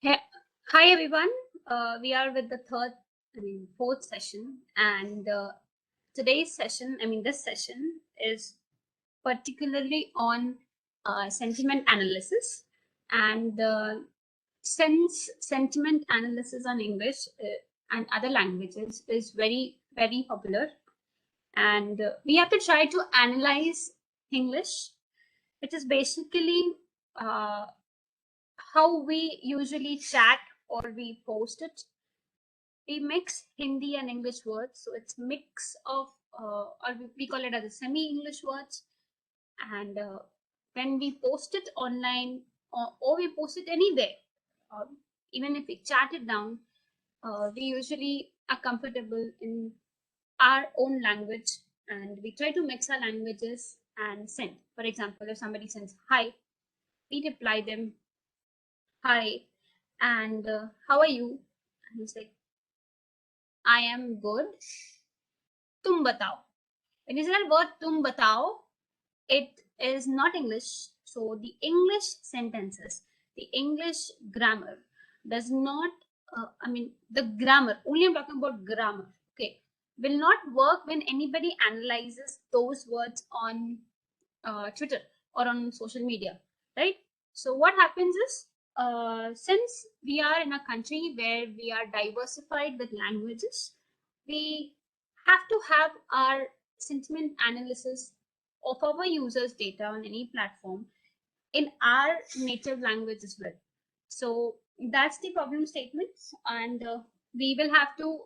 Hey, hi everyone. We are with the fourth session, and today's session, this session is particularly on sentiment analysis. And since sentiment analysis on English and other languages is very, very popular, and we have to try to analyze English, which is basically uh, how we usually chat or we post it. We mix Hindi and English words, so it's mix of or we call it as a semi-English words. And when we post it online or we post it anywhere, uh, even if we chat it down, we usually are comfortable in our own language, and we try to mix our languages and send. For example, if somebody sends hi, we reply them hi, and how are you? And he's like, I am good. Tum batao. When you say that word tum batao, it is not English. So the English sentences, the English grammar does not, the grammar, only I'm talking about grammar, okay, will not work when anybody analyzes those words on Twitter or on social media, right? So what happens is, since we are in a country where we are diversified with languages, we have to have our sentiment analysis of our users' data on any platform in our native language as well. So that's the problem statement, and we will have to.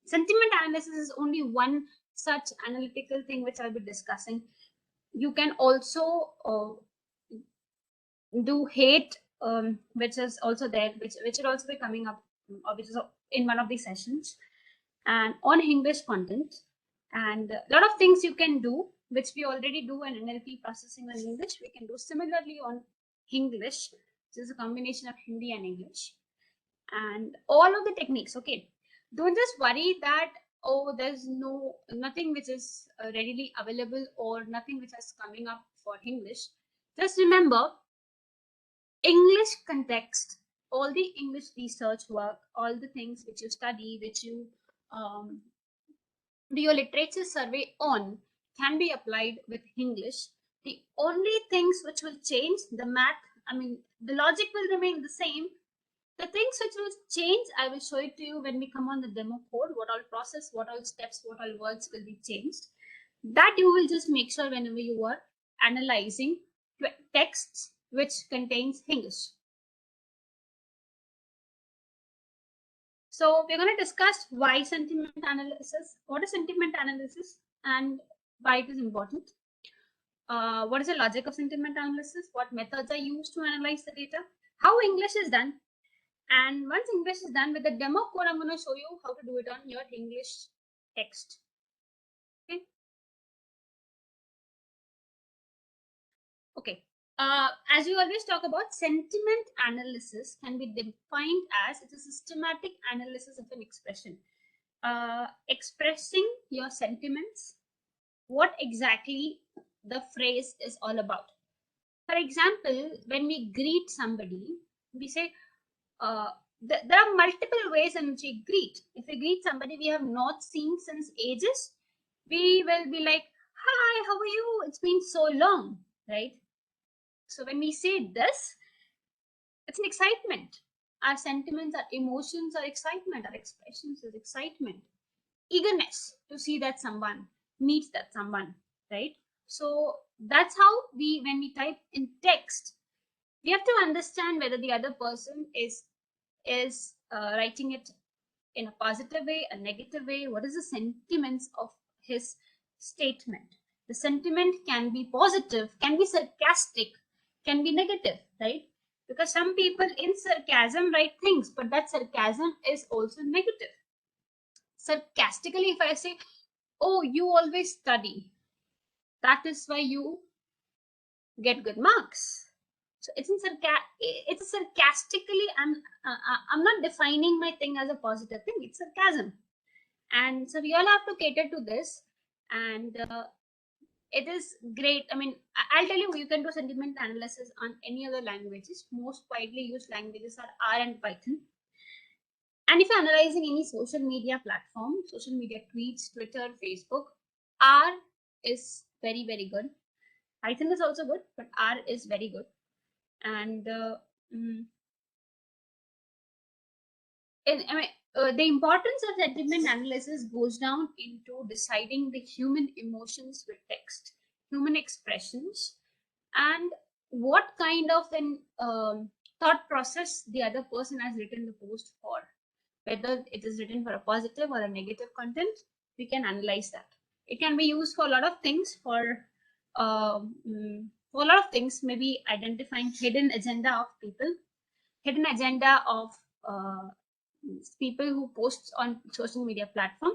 Sentiment analysis is only one such analytical thing which I'll be discussing. You can also do hate, which is also there, which will also be coming up, which is in one of the sessions, and on English content, and a lot of things you can do, which we already do in NLP processing in English. We can do similarly on English, which is a combination of Hindi and English, and all of the techniques. Okay, don't just worry that, oh, there's nothing which is readily available or nothing which is coming up for English. Just remember, English context, all the English research work, all the things which you study, which you um, do your literature survey on, can be applied with English. The only things which will change, the math, the logic will remain the same. The things which will change, I will show it to you when we come on the demo code, what all process, what all steps, what all words will be changed. That you will just make sure whenever you are analyzing texts which contains English. So we're going to discuss why sentiment analysis, what is sentiment analysis, and why it is important. What is the logic of sentiment analysis? What methods are used to analyze the data? How English is done? And once English is done, with the demo code, I'm going to show you how to do it on your English text. Okay. Okay. As we always talk about, sentiment analysis can be defined as it's a systematic analysis of an expression. Expressing your sentiments, what exactly the phrase is all about. For example, when we greet somebody, we say, there are multiple ways in which we greet. If we greet somebody we have not seen since ages, we will be like, hi, how are you? It's been so long, right? So when we say this, it's an excitement. Our sentiments, our emotions are excitement, our expressions is excitement, eagerness to see that someone meets that someone, right? So that's how when we type in text, we have to understand whether the other person is writing it in a positive way, a negative way. What is the sentiments of his statement? The sentiment can be positive, can be sarcastic, can be negative, right? Because some people in sarcasm write things, but that sarcasm is also negative. Sarcastically, if I say, oh, you always study, that is why you get good marks. So it's sarcastically, I'm not defining my thing as a positive thing. It's sarcasm, and so we all have to cater to this. And it is great. I mean, I'll tell you, you can do sentiment analysis on any other languages. Most widely used languages are R and Python. And if you're analyzing any social media platform, social media tweets, Twitter, Facebook, R is very, very good. Python is also good, but R is very good. And mm, I mean, the importance of sentiment analysis goes down into deciding the human emotions with text, human expressions, and what kind of an thought process the other person has written the post for. Whether it is written for a positive or a negative content, we can analyze that. It can be used for a lot of things, for a lot of things, maybe identifying hidden agenda of people, hidden agenda of uh, people who post on social media platform.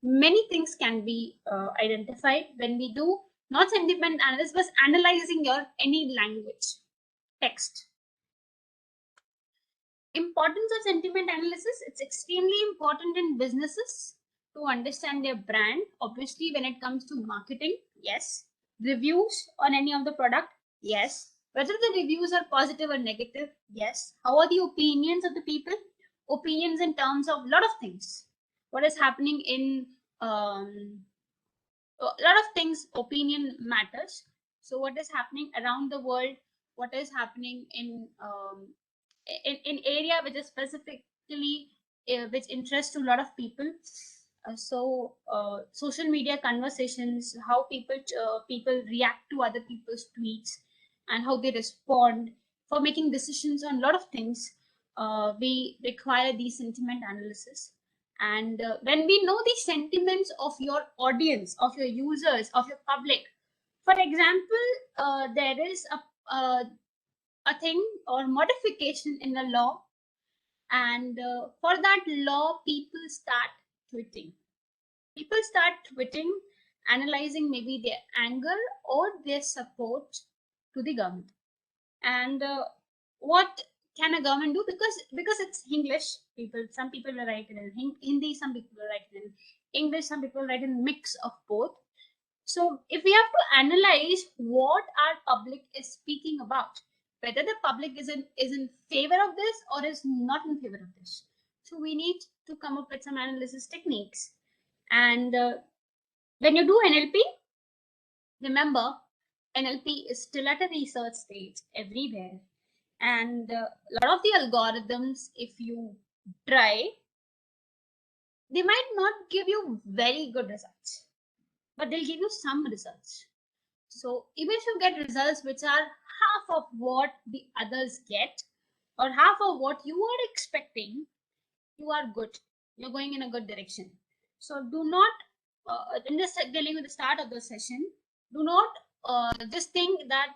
Many things can be identified when we do not sentiment analysis, but analyzing your any language text. Importance of sentiment analysis, it's extremely important in businesses to understand their brand. Obviously, when it comes to marketing, yes. Reviews on any of the product, yes. Whether the reviews are positive or negative, yes. How are the opinions of the people? Opinions in terms of a lot of things. What is happening in a lot of things, opinion matters. So what is happening around the world, what is happening in area which is specifically which interests to a lot of people. Social media conversations, how people react to other people's tweets and how they respond for making decisions on a lot of things. We require these sentiment analysis. And when we know the sentiments of your audience, of your users, of your public, for example, there is a thing or modification in a law, and for that law, people start tweeting, analyzing maybe their anger or their support to the government. And what can a government do? Because it's English, some people will write it in Hindi, some people will write it in English, some people write in mix of both. So if we have to analyze what our public is speaking about, whether the public is in favor of this or is not in favor of this, so we need to come up with some analysis techniques. And when you do NLP, remember, NLP is still at a research stage everywhere, and a lot of the algorithms, if you try, they might not give you very good results, but they'll give you some results. So even if you get results which are half of what the others get or half of what you are expecting, you are good. You're going in a good direction. So do not, in this telling you the start of the session, do not just think that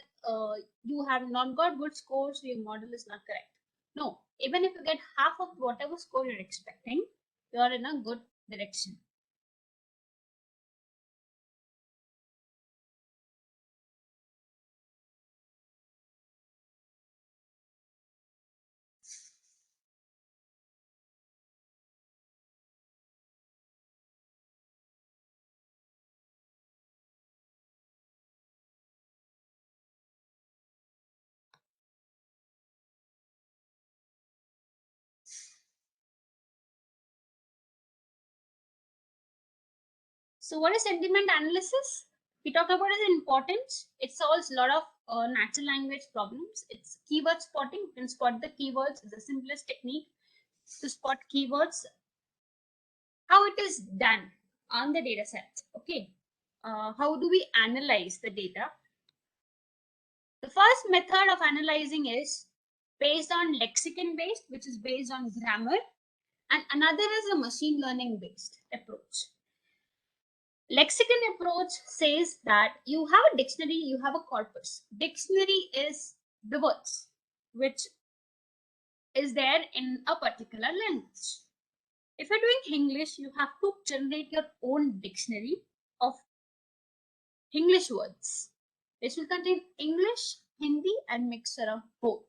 you have not got good scores, so your model is not correct. No, even if you get half of whatever score you're expecting, you're in a good direction. So what is sentiment analysis? We talked about its importance. It solves a lot of natural language problems. It's keyword spotting. You can spot the keywords. It's the simplest technique to spot keywords. How it is done on the data set. Okay. How do we analyze the data? The first method of analyzing is based on lexicon based, which is based on grammar, and another is a machine learning based approach. Lexicon approach says that you have a dictionary, you have a corpus. Dictionary is the words which is there in a particular language. If you're doing English, you have to generate your own dictionary of English words, which will contain English, Hindi, and mixture of both.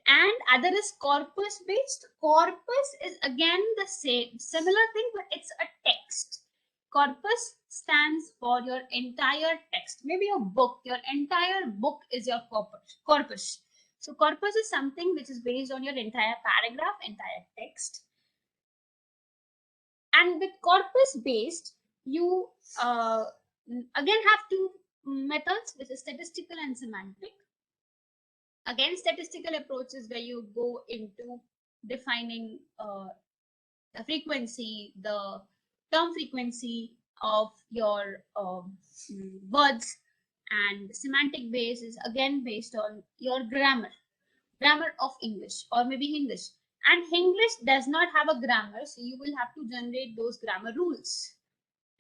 And other is corpus based. Corpus is again the same, similar thing, but it's a text. Corpus stands for your entire text. Maybe your book, your entire book is your corpus. So corpus is something which is based on your entire paragraph, entire text. And with corpus based, you again have two methods, which is statistical and semantic. Again, statistical approaches where you go into defining the frequency, the term frequency of your words, and semantic base is again based on your grammar of English or maybe English. And English does not have a grammar, so you will have to generate those grammar rules.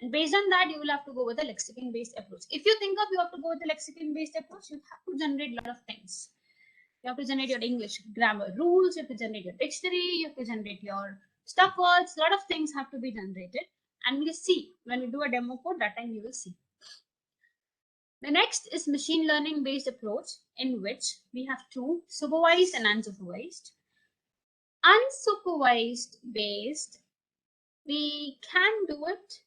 And based on that, you will have to go with a lexicon-based approach. If you think of you have to go with a lexicon-based approach, you have to generate a lot of things. You have to generate your English grammar rules, you have to generate your dictionary, you have to generate your stock words, a lot of things have to be generated. And we'll see when we do a demo code, that time you will see. The next is machine learning based approach, in which we have two, supervised and unsupervised. Unsupervised based, we can do it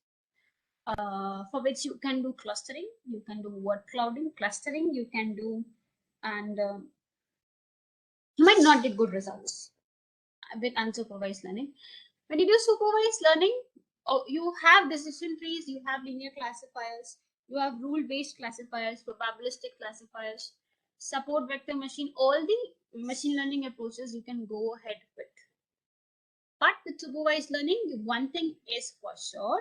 for which you can do clustering, you can do word clouding, clustering, you can do, and you might not get good results with unsupervised learning. When you do supervised learning, you have decision trees, you have linear classifiers, you have rule-based classifiers, probabilistic classifiers, support vector machine, all the machine learning approaches you can go ahead with. But with supervised learning, one thing is for sure,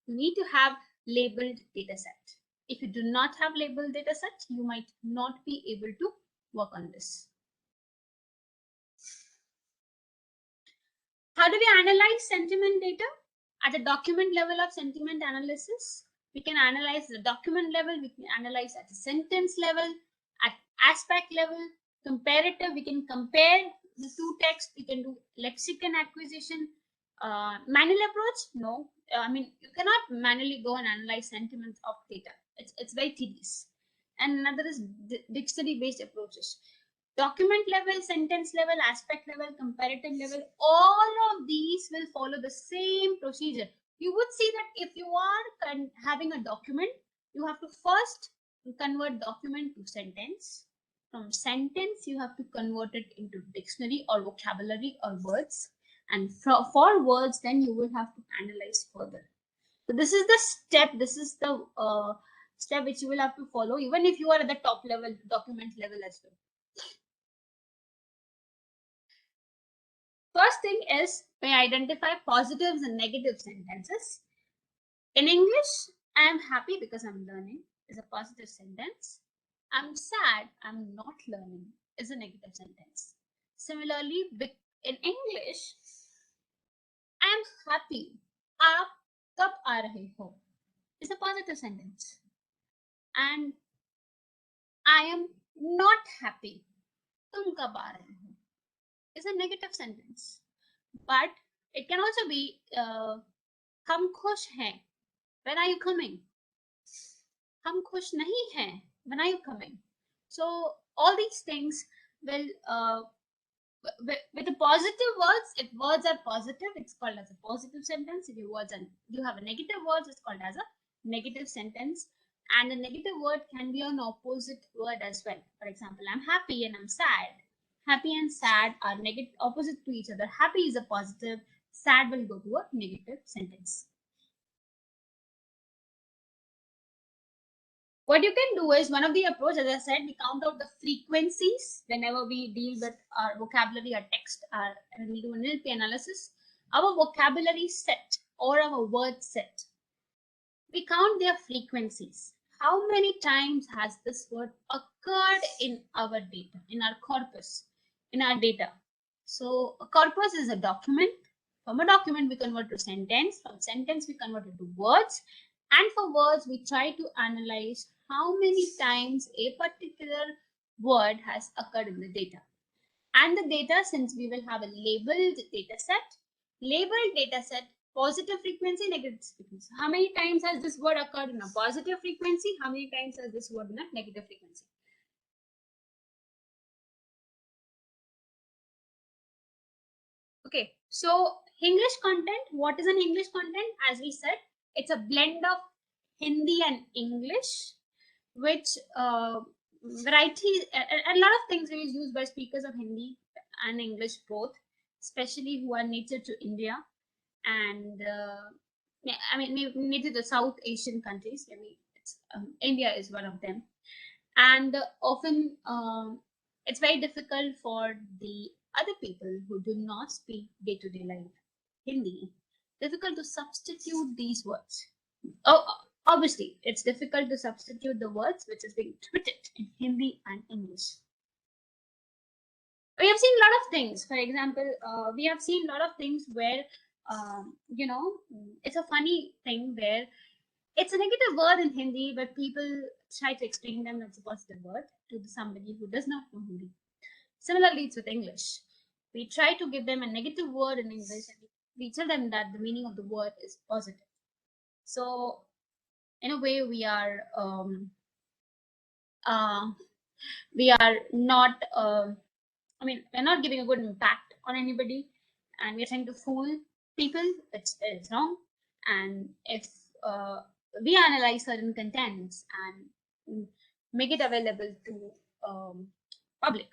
you need to have labeled data set. If you do not have labeled data set, you might not be able to work on this. How do we analyze sentiment data? At the document level of sentiment analysis, we can analyze the document level, we can analyze at the sentence level, at aspect level, comparative, we can compare the two texts, we can do lexicon acquisition. Manual approach? No. I mean, you cannot manually go and analyze sentiments of data. It's very tedious. And another is dictionary-based approaches. Document level, sentence level, aspect level, comparative level, all of these will follow the same procedure. You would see that if you are having a document, you have to first convert document to sentence. From sentence, you have to convert it into dictionary or vocabulary or words. And for words, then you will have to analyze further. So this is the step, this is the step which you will have to follow, even if you are at the top level, document level as well. First thing is we identify positives and negative sentences. In English, I am happy because I'm learning is a positive sentence. I'm sad, I'm not learning is a negative sentence. Similarly, in English, I am happy. आप कब आ रहे हो is a positive sentence. And I am not happy. तुम कब आ रहे हो is a negative sentence. But it can also be हम खुश हैं. When are you coming? हम खुश नहीं हैं. When are you coming? So all these things will with the positive words, if words are positive, it's called as a positive sentence. If your words are, you have a negative words, it's called as a negative sentence. And a negative word can be an opposite word as well. For example, I'm happy and I'm sad. Happy and sad are negative, opposite to each other. Happy is a positive, sad will go to a negative sentence. What you can do is, one of the approach, as I said, we count out the frequencies whenever we deal with our vocabulary, our text, and we do an NLP analysis. Our vocabulary set or our word set, we count their frequencies. How many times has this word occurred in our data, in our corpus, in our data? So a corpus is a document. From a document, we convert to sentence. From sentence, we convert it to words. And for words, we try to analyze how many times a particular word has occurred in the data. And the data, since we will have a labeled data set, positive frequency, negative frequency. How many times has this word occurred in a positive frequency? How many times has this word in a negative frequency? Okay, so English content, what is an English content? As we said, it's a blend of Hindi and English, which variety, a lot of things is used by speakers of Hindi and English both, especially who are native to India and I mean native to South Asian countries. I mean, India is one of them, and often it's very difficult for the other people who do not speak day-to-day life Hindi, difficult to substitute these words. Oh, obviously, it's difficult to substitute the words which is being tweeted in Hindi and English. We have seen a lot of things. For example, we have seen a lot of things where, it's a funny thing where it's a negative word in Hindi, but people try to explain them as a positive word to somebody who does not know Hindi. Similarly, it's with English. We try to give them a negative word in English and we tell them that the meaning of the word is positive. So, in a way, uh, we are not, we're not giving a good impact on anybody and we're trying to fool people. It's wrong. And if we analyze certain contents and make it available to public,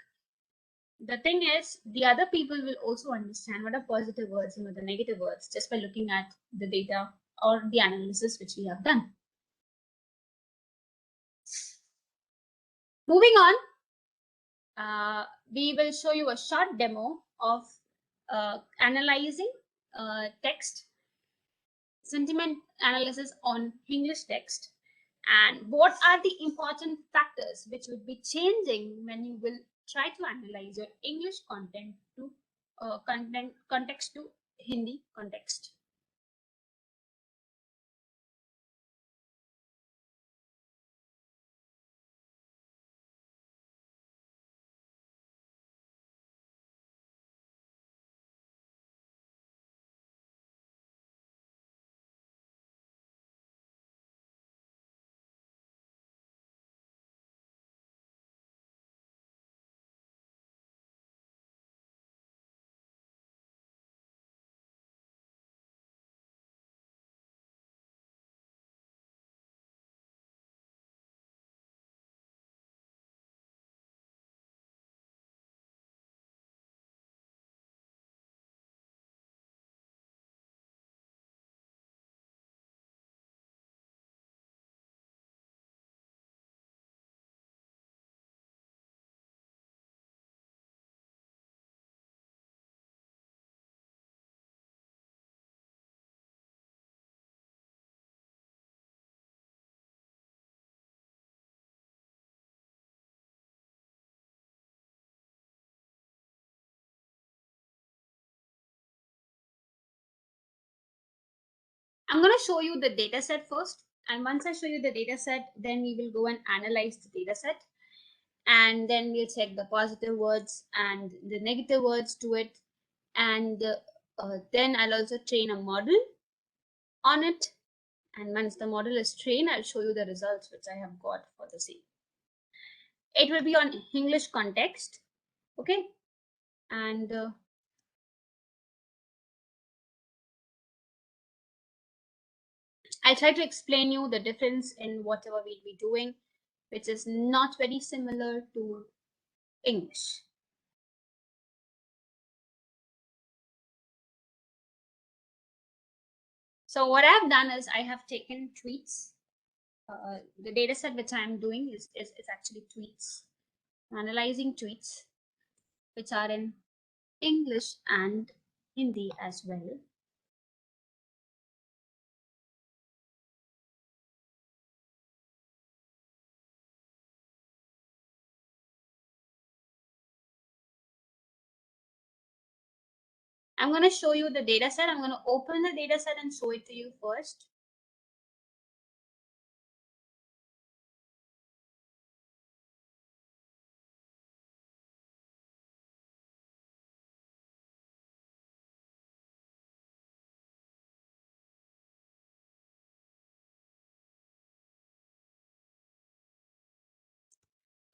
the thing is the other people will also understand what are positive words and what are negative words just by looking at the data or the analysis which we have done. Moving on, we will show you a short demo of analyzing text, sentiment analysis on English text, and what are the important factors which would be changing when you will try to analyze your English content to context to Hindi context. I'm going to show you the data set first. And once I show you the data set, then we will go and analyze the data set. And then we'll check the positive words and the negative words to it. And then I'll also train a model on it. And once the model is trained, I'll show you the results which I have got for the same. It will be on English context. Okay. And I'll try to explain you the difference in whatever we'll be doing, which is not very similar to English. So what I've done is I have taken tweets. The data set which I'm doing is actually tweets, analyzing tweets, which are in English and Hindi as well. I'm going to show you the data set. I'm going to open the data set and show it to you first.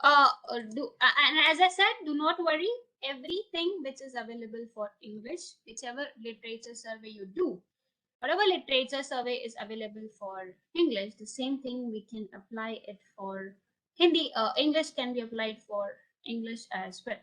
And as I said, do not worry. Everything which is available for English, whichever literature survey you do, whatever literature survey is available for English, the same thing we can apply it for Hindi. English can be applied for English as well.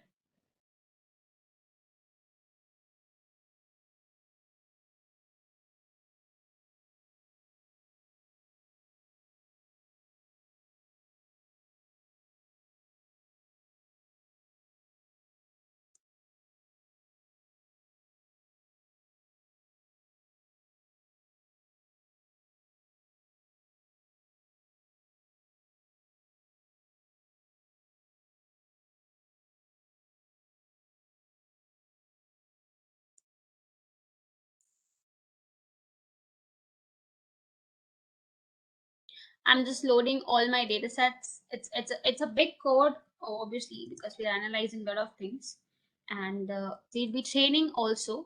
I'm just loading all my data sets. It's a big code, obviously, because we're analyzing a lot of things, and we'll be training also.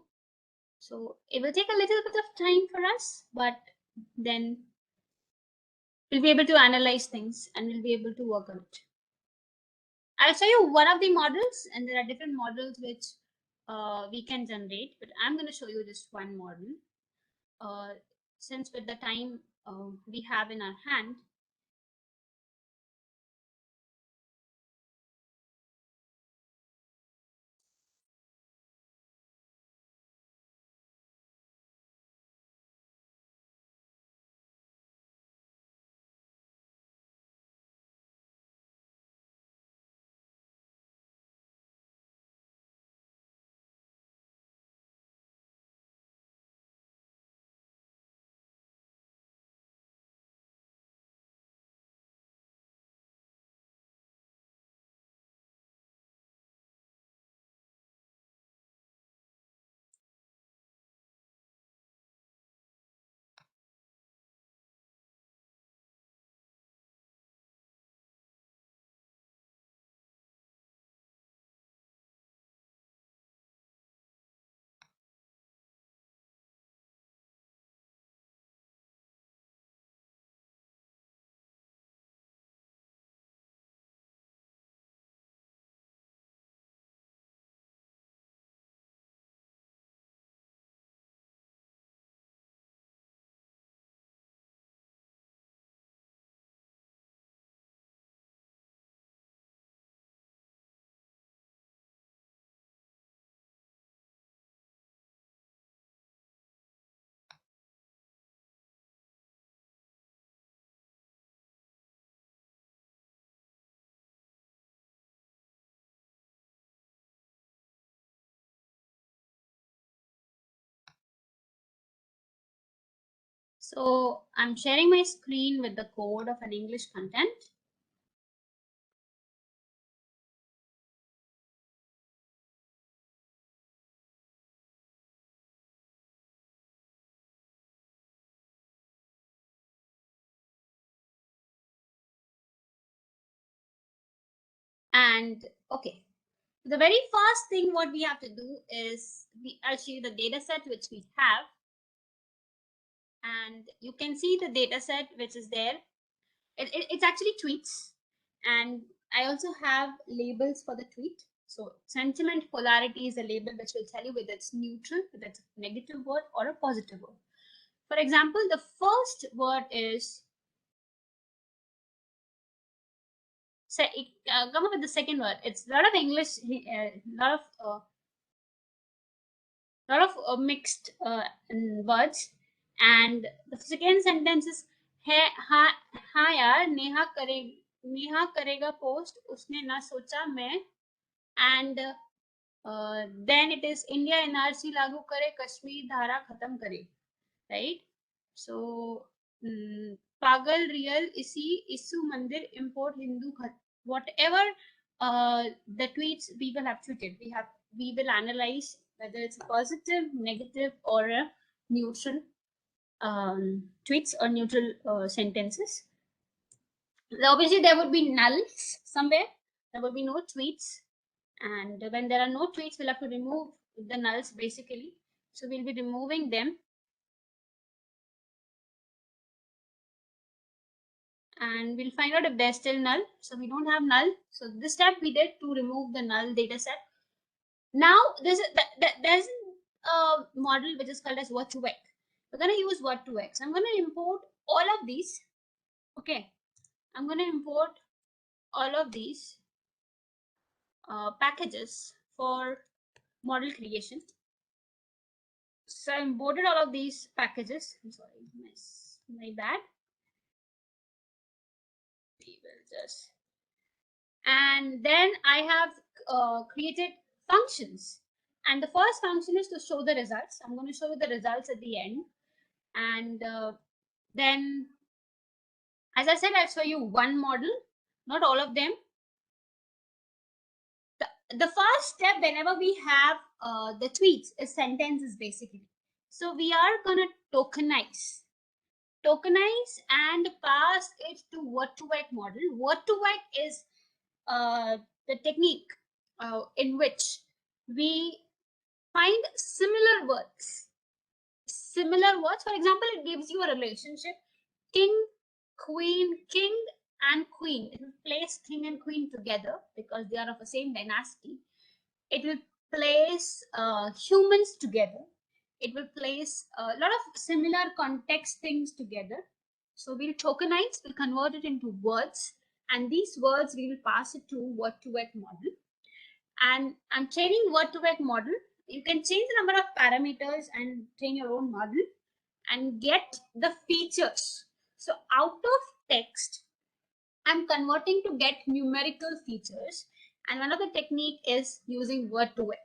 So it will take a little bit of time for us, but then we'll be able to analyze things and we'll be able to work on it. I'll show you one of the models, and there are different models which we can generate, but I'm going to show you just one model. Since with the time we have in our hand, so I'm sharing my screen with the code of an English content. And okay, the very first thing what we have to do is I'll show you the data set which we have, and you can see the data set which is there. It's actually tweets, and I also have labels for the tweet. So sentiment polarity is a label which will tell you whether it's neutral, whether it's a negative word or a positive word. For example, the first word is, say, come up with the second word. It's a lot of English, lot of mixed words, and the second sentence is है हाँ यार नेहा करेगा post उसने ना सोचा मैं, and then it is India NRC लागू करे कश्मीर धारा खत्म करे, right? So पागल रियल इसी इशू मंदिर import Hindu whatever the tweets we will have tweeted, we will analyze whether it's a positive, negative, or a neutral tweets or neutral sentences. Obviously, there would be nulls somewhere. There would be no tweets, and when there are no tweets, we'll have to remove the nulls basically. So we'll be removing them, and we'll find out if they're still null. So we don't have null. So this step we did to remove the null data set. Now there's a model which is called as watch back. We're going to use word to X. I'm going to import all of these. Okay. I'm going to import all of these packages for model creation. So I imported all of these packages. I'm sorry, my bad. We will just, and then I have created functions. And the first function is to show the results. I'm going to show you the results at the end. And then, as I said, I'll show you one model, not all of them. The first step whenever we have the tweets is sentences basically. So we are going to tokenize and pass it to word to vec model. Word to vec is the technique in which we find similar words. For example, it gives you a relationship: king, queen, king and queen. It will place king and queen together because they are of the same dynasty. It will place humans together. It will place a lot of similar context things together. So we'll tokenize, we'll convert it into words, and these words we will pass it to word to vec model. And I'm training word to vec model. You can change the number of parameters and train your own model and get the features. So out of text, I'm converting to get numerical features. And one of the technique is using word to vec.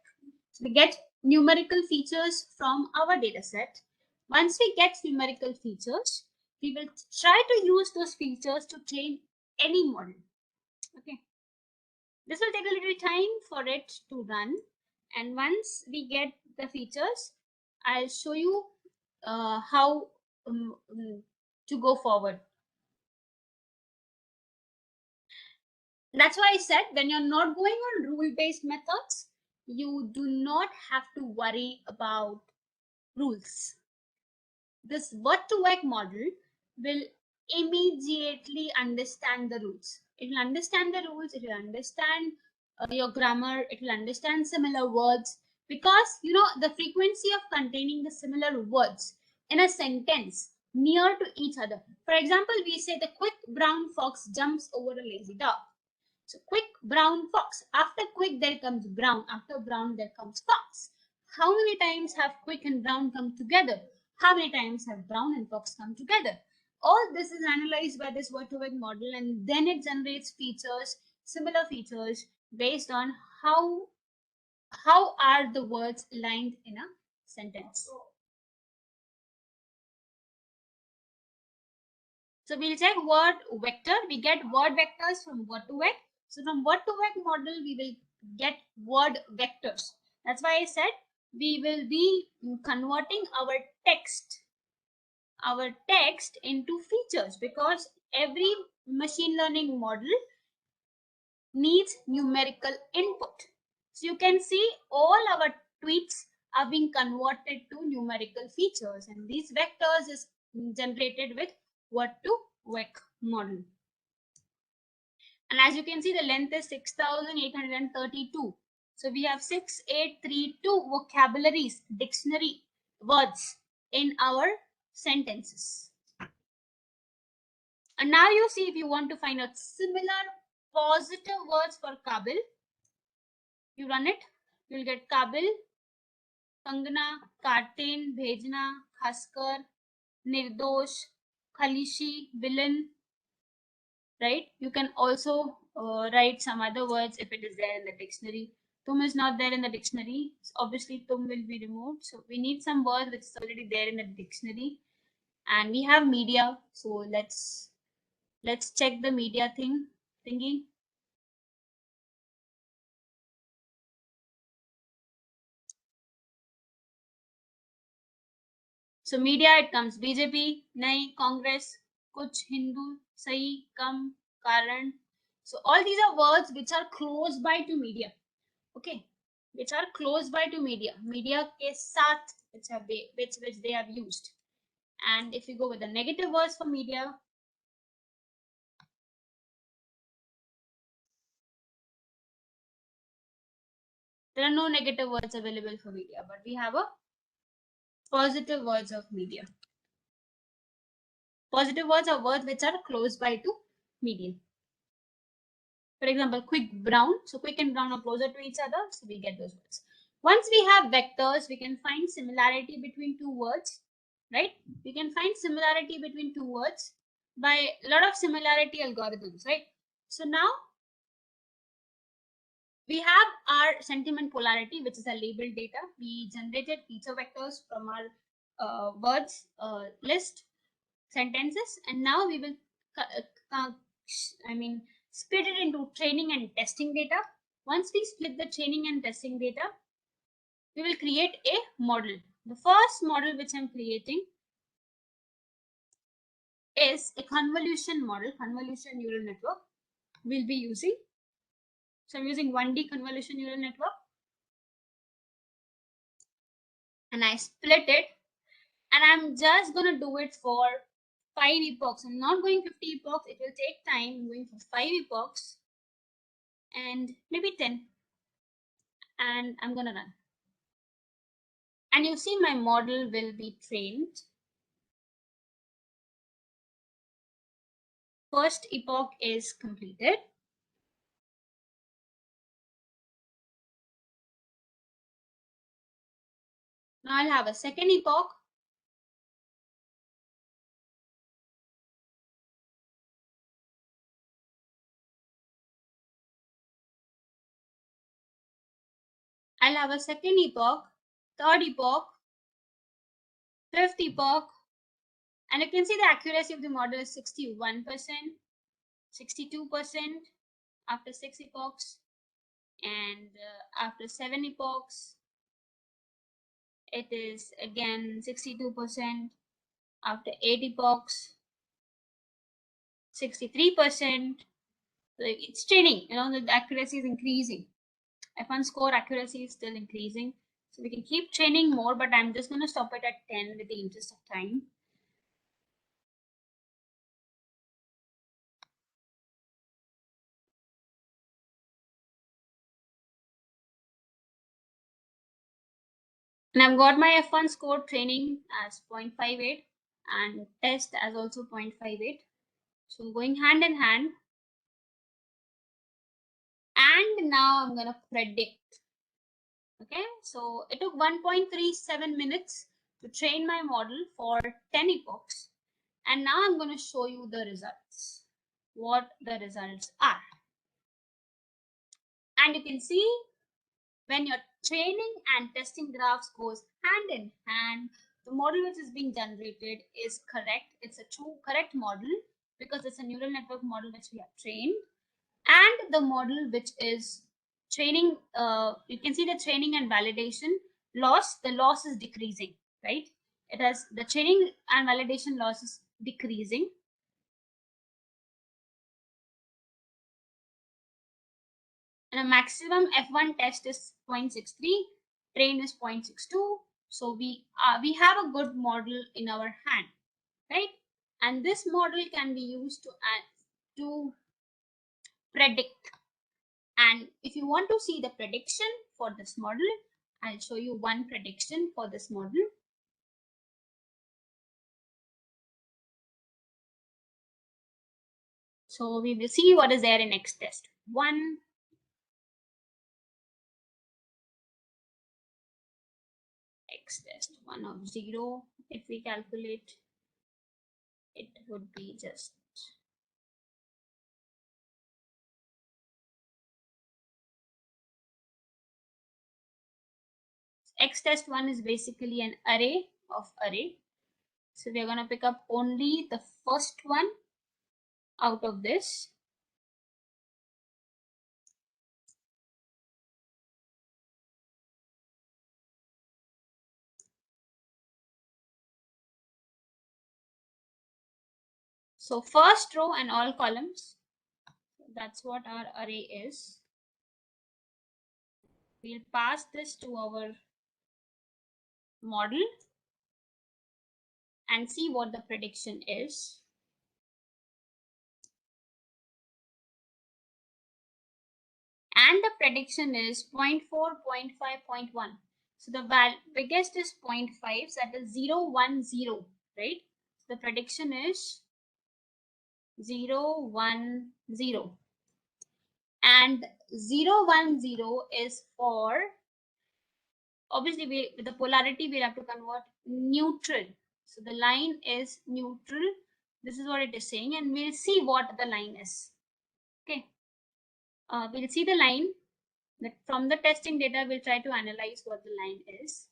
So we get numerical features from our data set. Once we get numerical features, we will try to use those features to train any model. Okay. This will take a little time for it to run. And once we get the features, I'll show you how to go forward. That's why I said when you're not going on rule-based methods, you do not have to worry about rules. This word to vec model will immediately understand the rules. It will understand the rules, it will understand your grammar, it will understand similar words, because you know the frequency of containing the similar words in a sentence near to each other. For example, we say the quick brown fox jumps over a lazy dog. So quick brown fox. After quick there comes brown. After brown there comes fox. How many times have quick and brown come together? How many times have brown and fox come together? All this is analyzed by this word to vec model, and then it generates features, similar features based on how are the words lined in a sentence. So we'll check word vector. We get word vectors from word to vec. So from word to vec model, we will get word vectors. That's why I said we will be converting our text into features, because every machine learning model needs numerical input. So you can see all our tweets are being converted to numerical features, and these vectors is generated with word to vec model. And as you can see, the length is 6,832. So we have 6,832 vocabularies, dictionary words in our sentences. And now you see, if you want to find out similar positive words for Kabil, you run it, you'll get Kabil, Kangana, Kartin, Bhejna, Khaskar, Nirdosh, Khalishi, villain, right? You can also write some other words if it is there in the dictionary. Tum is not there in the dictionary. So obviously, tum will be removed. So we need some word which is already there in the dictionary. And we have media. So let's check the media thingy. So media, it comes BJP, Nai, Congress, Kuch, Hindu, Sahi, Kam, Karan. So all these are words which are close by to media. Okay, which are close by to media ke saath, which they have used. And if you go with the negative words for media, there are no negative words available for media, but we have a positive words of media. Positive words are words which are close by to median. For example, quick, brown. So quick and brown are closer to each other. So we get those words. Once we have vectors, we can find similarity between two words, right? We can find similarity between two words by a lot of similarity algorithms, right? So now we have our sentiment polarity, which is a labeled data. We generated feature vectors from our words list sentences, and now we will split it into training and testing data. Once we split the training and testing data, we will create a model. The first model which I'm creating is a convolution model, convolution neural network we'll be using. So I'm using 1D convolution neural network, and I split it, and I'm just gonna do it for 5 epochs. I'm not going 50 epochs, it will take time. I'm going for 5 epochs and maybe 10, and I'm gonna run. And you see my model will be trained. First epoch is completed. Now I'll have a second epoch. I'll have a second epoch, third epoch, fifth epoch, and you can see the accuracy of the model is 61%, 62% after 6 epochs, and after 7 epochs, it is again 62%. After 8 epochs, 63%. So it's training, the accuracy is increasing. F1 score accuracy is still increasing. So we can keep training more, but I'm just going to stop it at 10 with the interest of time. And I've got my F1 score training as 0.58 and test as also 0.58. So going hand in hand. And now I'm going to predict. Okay, so it took 1.37 minutes to train my model for 10 epochs. And now I'm going to show you the results, what the results are. And you can see when your training and testing graphs goes hand in hand, the model which is being generated is correct. It's a true correct model because it's a neural network model which we have trained. And the model which is training, you can see the training and validation loss, the loss is decreasing, right? It has the training and validation loss is decreasing. And a maximum F1 test is 0.63, train is 0.62. So we have a good model in our hand, right? And this model can be used to predict. And if you want to see the prediction for this model, I'll show you one prediction for this model. So we will see what is there in X test 1. X test 1 of 0. If we calculate, it would be just X test 1 is basically an array of array. So we are going to pick up only the first one out of this. So first row and all columns, that's what our array is. We'll pass this to our model and see what the prediction is. And the prediction is 0.4, 0.5, 0.1. So the biggest is 0.5, so that is 0, 1, 0, right? the prediction is 0, 1, 0. And 0, 1, 0 is for, obviously with the polarity we'll have to convert neutral. So the line is neutral. This is what it is saying, and we'll see what the line is. Okay. We'll see the line. From the testing data, we'll try to analyze what the line is.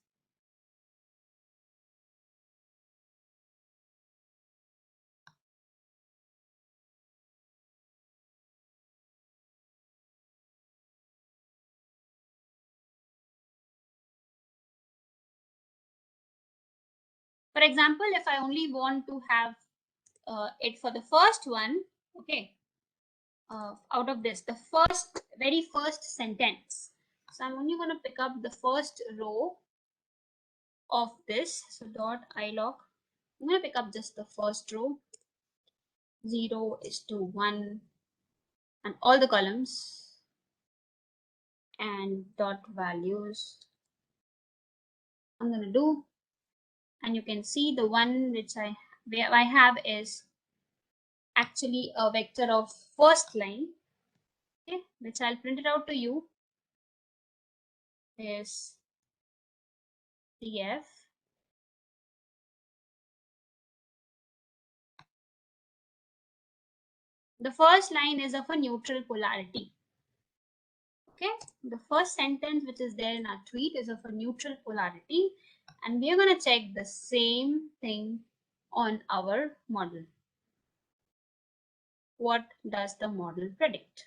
For example, if I only want to have it for the first one, okay, out of this, the very first sentence. So I'm only going to pick up the first row of this. So dot ilog. I'm going to pick up just the first row. 0 is to 1 and all the columns, and dot values. I'm going to do, and you can see the one which I have is actually a vector of first line, okay, which I'll print it out to you, is df the first line is of a neutral polarity. Okay, the first sentence which is there in our tweet is of a neutral polarity, and we are going to check the same thing on our model. What does the model predict?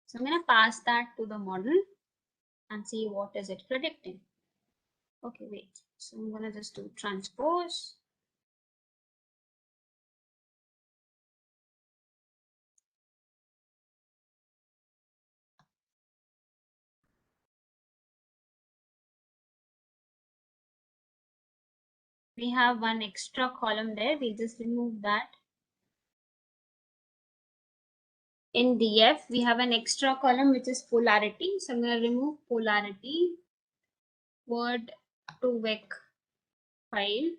So I'm going to pass that to the model and see what is it predicting. Okay, wait. So I'm going to just do transpose. We have one extra column there. We'll just remove that. In df, we have an extra column which is polarity. So I'm going to remove polarity, word to vec file.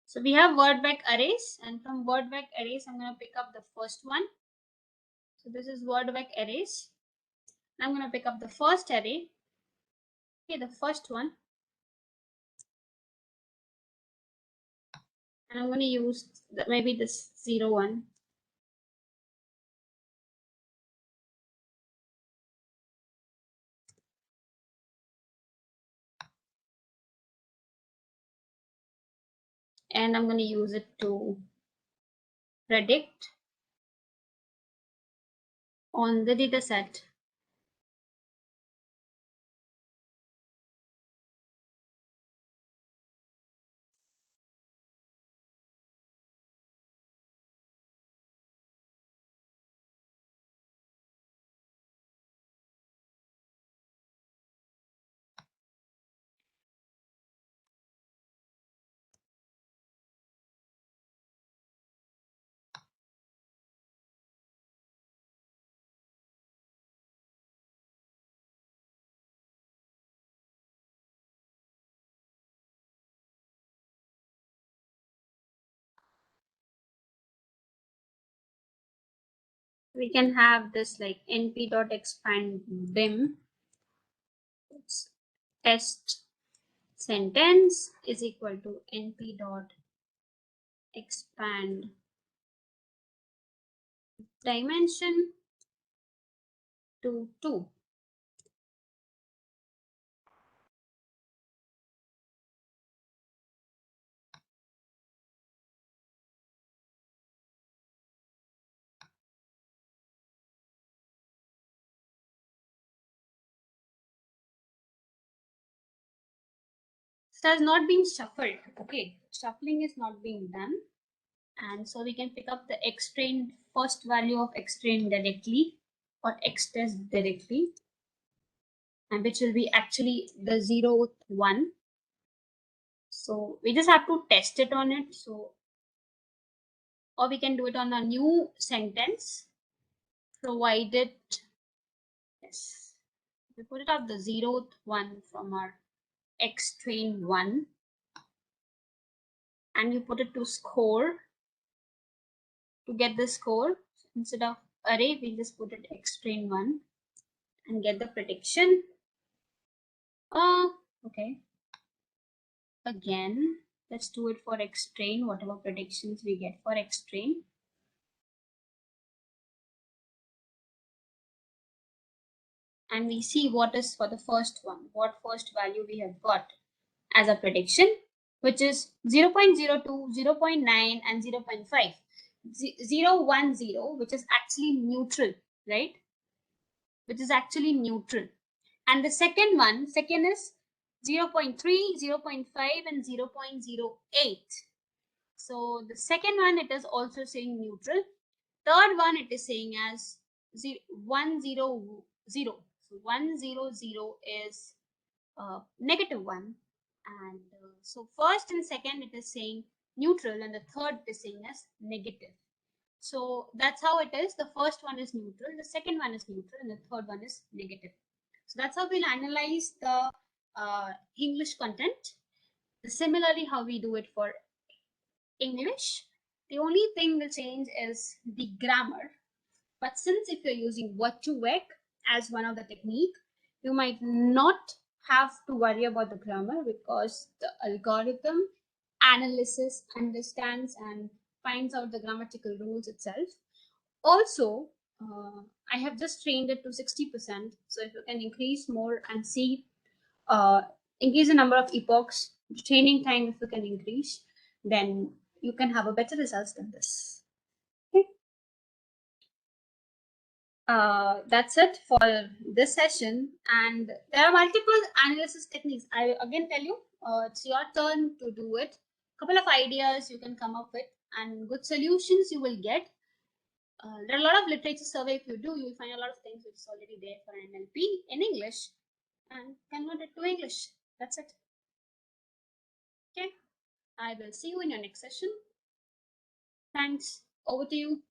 So we have word vec arrays, and from word vec arrays, I'm going to pick up the first one. So this is word vec arrays. I'm going to pick up the first array. Okay, the first one. And I'm going to use maybe this 0, 1. And I'm going to use it to predict on the data set. We can have this like np.expand bim. It's test sentence is equal to np.expand dimension to 2. It has not been shuffled. Okay, shuffling is not being done, and so we can pick up the xtrain first value of xtrain directly or xtest directly, and which will be actually the 0th one. So we just have to test it on it. So, or we can do it on a new sentence, provided, yes, we put it up the 0th one from our x train 1, and you put it to score to get the score. Instead of array, we just put it x train 1 and get the prediction. Okay. Again, let's do it for x train, whatever predictions we get for x train. And we see what is for the first one, what first value we have got as a prediction, which is 0.02, 0.9, and 0.5. 010, which is actually neutral, right? Which is actually neutral. And the second is 0.3, 0.5, and 0.08. So the second one, it is also saying neutral. Third one, it is saying as 100. So 100 is -1. And so first and second, it is saying neutral, and the third is saying as negative. So that's how it is. The first one is neutral, the second one is neutral, and the third one is negative. So that's how we'll analyze the English content. Similarly, how we do it for English. The only thing will change is the grammar. But since if you're using what to work as one of the technique, you might not have to worry about the grammar because the algorithm analysis understands and finds out the grammatical rules itself. Also, I have just trained it to 60%. So if you can increase more and see, increase the number of epochs, training time, if you can increase, then you can have a better results than this. Okay. That's it for this session. And there are multiple analysis techniques. I again tell you, it's your turn to do it. Couple of ideas you can come up with, and good solutions you will get. There are a lot of literature survey. If you do, you will find a lot of things which is already there for NLP in English, and convert it to English. That's it. Okay. I will see you in your next session. Thanks. Over to you.